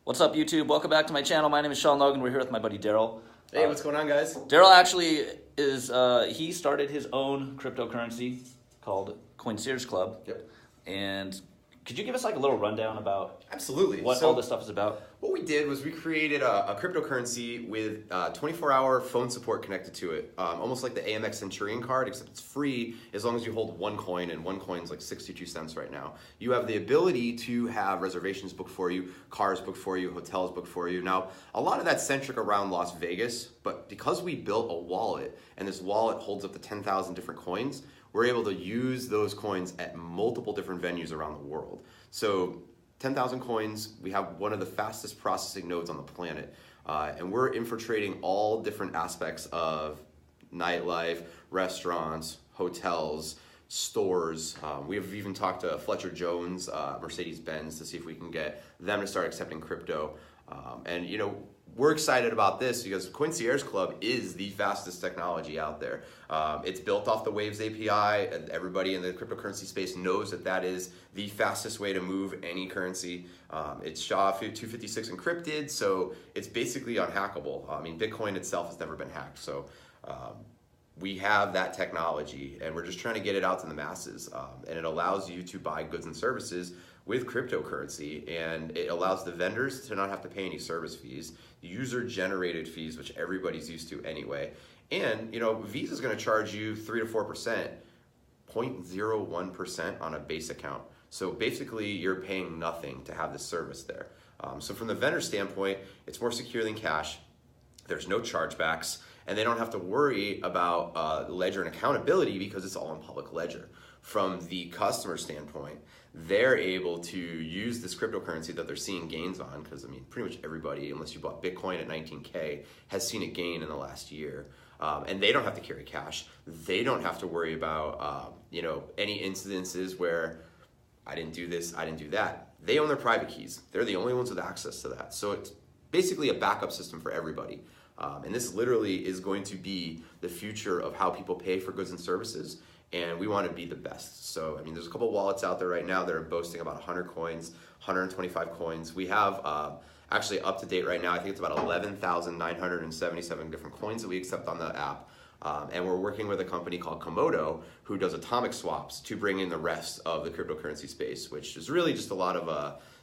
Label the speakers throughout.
Speaker 1: What's up, YouTube? Welcome back to my channel. My name is Sean Logan. We're here with my buddy Daryl.
Speaker 2: Hey, what's going on, guys?
Speaker 1: Daryl actually is, he started his own cryptocurrency called Coincierge Club.
Speaker 2: Yep.
Speaker 1: And could you give us like a little rundown about
Speaker 2: Absolutely.
Speaker 1: what all this stuff is about?
Speaker 2: What we did was we created a cryptocurrency with 24-hour phone support connected to it, almost like the AMX Centurion card, except it's free as long as you hold one coin, and one coin's like 62 cents right now. You have the ability to have reservations booked for you, cars booked for you, hotels booked for you. Now, a lot of that's centric around Las Vegas, but because we built a wallet, and this wallet holds up to 10,000 different coins, we're able to use those coins at multiple different venues around the world. So 10,000 coins, we have one of the fastest processing nodes on the planet. And we're infiltrating all different aspects of nightlife, restaurants, hotels, stores. We have even talked to Fletcher Jones, Mercedes-Benz, to see if we can get them to start accepting crypto. And you know, we're excited about this because Coincierge Club is the fastest technology out there. It's built off the Waves API, and everybody in the cryptocurrency space knows that that is the fastest way to move any currency. It's SHA-256 encrypted, so it's basically unhackable. I mean, Bitcoin itself has never been hacked, so we have that technology, and we're just trying to get it out to the masses. And it allows you to buy goods and services with cryptocurrency, and it allows the vendors to not have to pay any service fees, user-generated fees, which everybody's used to anyway. And you know, Visa's going to charge you 3 to 4%, 0.01% on a base account. So basically, you're paying nothing to have this service there. So from the vendor standpoint, it's more secure than cash. There's no chargebacks, and they don't have to worry about ledger and accountability because it's all in public ledger. From the customer standpoint, they're able to use this cryptocurrency that they're seeing gains on, because I mean, pretty much everybody, unless you bought Bitcoin at 19K, has seen a gain in the last year. And they don't have to carry cash. They don't have to worry about you know, any incidences where I didn't do this, I didn't do that. They own their private keys. They're the only ones with access to that. So it's basically a backup system for everybody. And this literally is going to be the future of how people pay for goods and services. And we want to be the best. So, I mean, there's a couple wallets out there right now that are boasting about 100 coins, 125 coins. We have actually up to date right now, I think it's about 11,977 different coins that we accept on the app. And we're working with a company called Komodo who does atomic swaps to bring in the rest of the cryptocurrency space, which is really just a lot of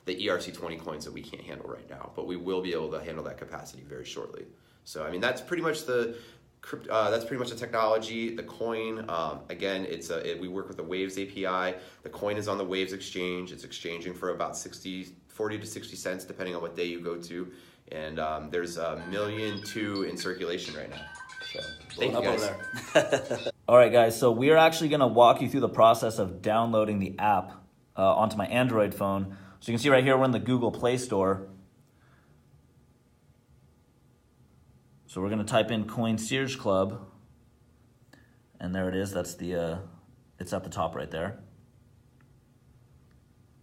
Speaker 2: the ERC20 coins that we can't handle right now. But we will be able to handle that capacity very shortly. So, I mean, that's pretty much the technology. The coin, again, we work with the Waves API. The coin is on the Waves exchange. It's exchanging for about 40 to 60 cents, depending on what day you go to. And there's 1.2 million in circulation right now. So, thank you guys.
Speaker 1: All right, guys, so we're actually going to walk you through the process of downloading the app onto my Android phone. So you can see right here, we're in the Google Play Store. So we're going to type in Coincierge Club, and there it is. That's it's at the top right there.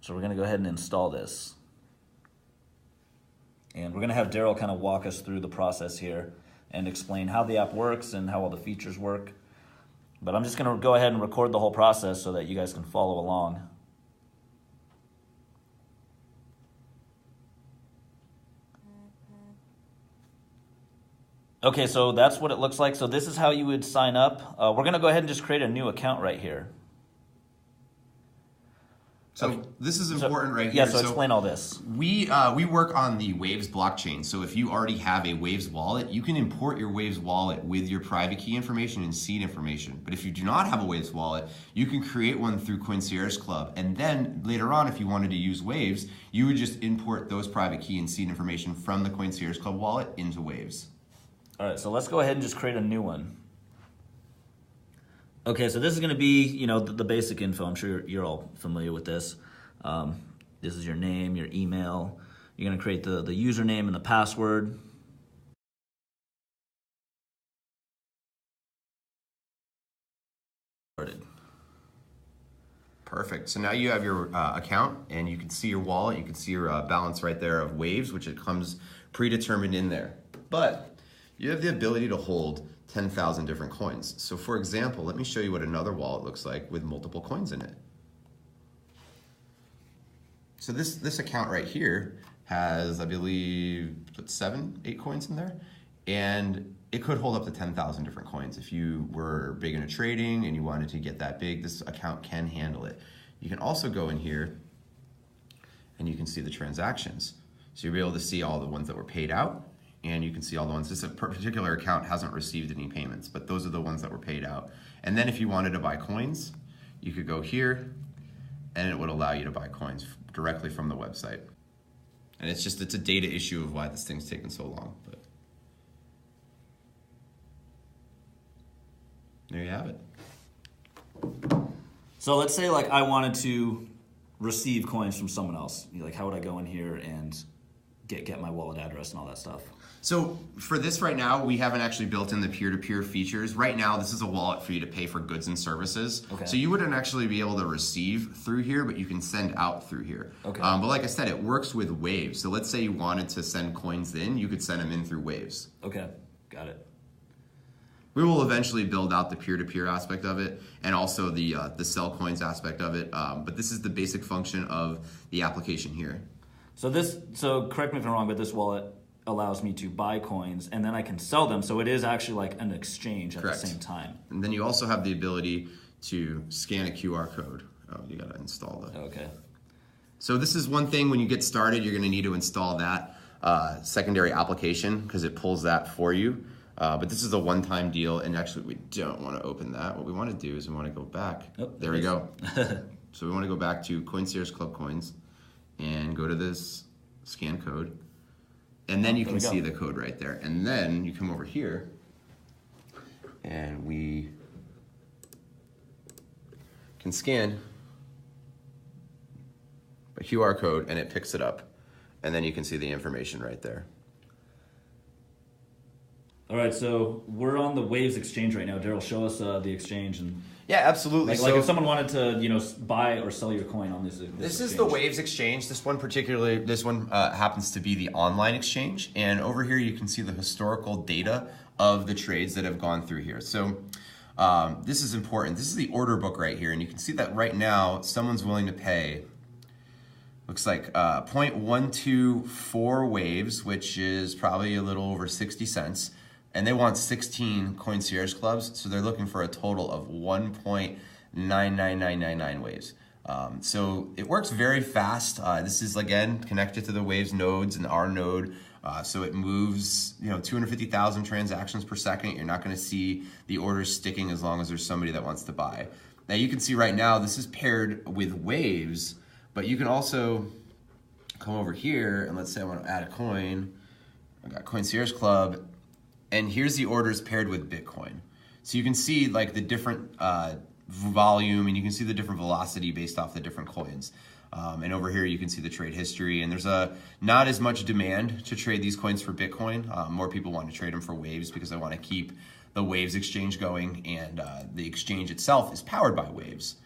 Speaker 1: So we're going to go ahead and install this. And we're going to have Daryl kind of walk us through the process here and explain how the app works and how all the features work. But I'm just going to go ahead and record the whole process so that you guys can follow along. Okay, so that's what it looks like. So this is how you would sign up. We're going to go ahead and just create a new account right here.
Speaker 3: So
Speaker 1: okay.
Speaker 3: This is important right here.
Speaker 1: Yeah, so explain all this.
Speaker 3: We work on the Waves blockchain. So if you already have a Waves wallet, you can import your Waves wallet with your private key information and seed information. But if you do not have a Waves wallet, you can create one through Coincierge Club. And then later on, if you wanted to use Waves, you would just import those private key and seed information from the Coincierge Club wallet into Waves.
Speaker 1: All right, so let's go ahead and just create a new one. Okay, so this is going to be, you know, the basic info. I'm sure you're all familiar with this. This is your name, your email. You're going to create the username and the password.
Speaker 3: Perfect. So now you have your account, and you can see your wallet. You can see your balance right there of Waves, which it comes predetermined in there. But you have the ability to hold 10,000 different coins. So for example, let me show you what another wallet looks like with multiple coins in it. So So this account right here has, I believe, 7, 8 coins in there, and it could hold up to 10,000 different coins. If you were big into trading and you wanted to get that big, this account can handle it. You can also go in here and you can see the transactions. So you'll be able to see all the ones that were paid out, and you can see all the ones. This particular account hasn't received any payments, but those are the ones that were paid out. And then if you wanted to buy coins, you could go here and it would allow you to buy coins directly from the website. And it's a data issue of why this thing's taken so long. But there you have it.
Speaker 1: So let's say like I wanted to receive coins from someone else. Like, how would I go in here and get my wallet address and all that stuff?
Speaker 3: So for this right now, we haven't actually built in the peer-to-peer features. Right now, this is a wallet for you to pay for goods and services.
Speaker 1: Okay.
Speaker 3: So you wouldn't actually be able to receive through here, but you can send out through here.
Speaker 1: Okay.
Speaker 3: But like I said, it works with Waves. So let's say you wanted to send coins in, you could send them in through Waves.
Speaker 1: Okay, got it.
Speaker 3: We will eventually build out the peer-to-peer aspect of it and also the sell coins aspect of it. But this is the basic function of the application here.
Speaker 1: So correct me if I'm wrong, but this wallet allows me to buy coins and then I can sell them. So it is actually like an exchange at
Speaker 3: Correct.
Speaker 1: the same time.
Speaker 3: And then you also have the ability to scan a QR code. Oh, you gotta install the.
Speaker 1: Okay.
Speaker 3: So this is one thing when you get started, you're gonna need to install that secondary application because it pulls that for you. But this is a one-time deal, and actually we don't want to open that. What we want to do is we want to go back.
Speaker 1: Oh,
Speaker 3: there we go. So we want to go back to Coincierge Club Coins and go to this scan code. And then you can see the code right there. And then you come over here and we can scan a QR code and it picks it up. And then you can see the information right there.
Speaker 1: All right, so we're on the Waves exchange right now. Daryl, show us the exchange and
Speaker 3: Yeah, absolutely.
Speaker 1: like if someone wanted to, buy or sell your coin on this
Speaker 3: This is the Waves exchange. This one happens to be the online exchange. And over here you can see the historical data of the trades that have gone through here. So this is important. This is the order book right here. And you can see that right now someone's willing to pay, looks like 0.124 Waves, which is probably a little over 60 cents. And they want 16 Coincierge clubs, so they're looking for a total of 1.99999 Waves. So it works very fast. This is, again, connected to the Waves nodes and our node. So it moves, 250,000 transactions per second. You're not going to see the orders sticking as long as there's somebody that wants to buy. Now you can see right now this is paired with Waves, but you can also come over here and let's say I want to add a coin. I got Coincierge Club. And here's the orders paired with Bitcoin. So you can see like the different volume and you can see the different velocity based off the different coins. And over here you can see the trade history, and there's not as much demand to trade these coins for Bitcoin. More people want to trade them for Waves because they want to keep the Waves exchange going, and the exchange itself is powered by Waves.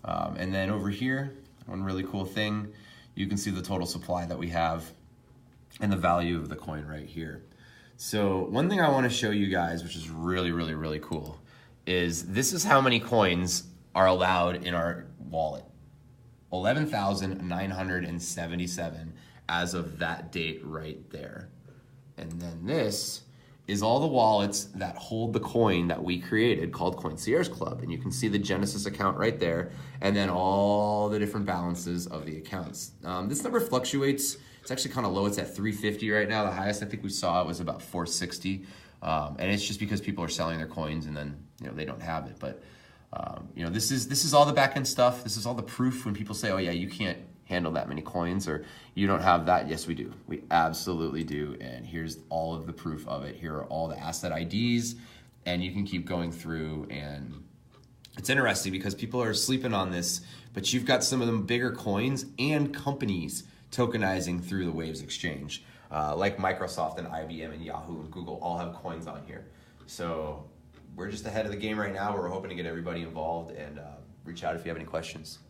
Speaker 3: And then over here, one really cool thing, you can see the total supply that we have and the value of the coin right here. So one thing I want to show you guys, which is really, really, really cool, is this is how many coins are allowed in our wallet. 11,977 as of that date right there. And then this is all the wallets that hold the coin that we created called Coincierge Club. And you can see the Genesis account right there, and then all the different balances of the accounts. This number fluctuates. It's actually kind of low. It's at 350 right now. The highest I think we saw was about 460. And it's just because people are selling their coins and then they don't have it. But this is all the back end stuff. This is all the proof when people say, oh yeah, you can't handle that many coins or you don't have that. Yes, we do. We absolutely do. And here's all of the proof of it. Here are all the asset IDs, and you can keep going through. And it's interesting because people are sleeping on this, but you've got some of the bigger coins and companies tokenizing through the Waves exchange. Like Microsoft and IBM and Yahoo and Google all have coins on here. So we're just ahead of the game right now. We're hoping to get everybody involved, and reach out if you have any questions.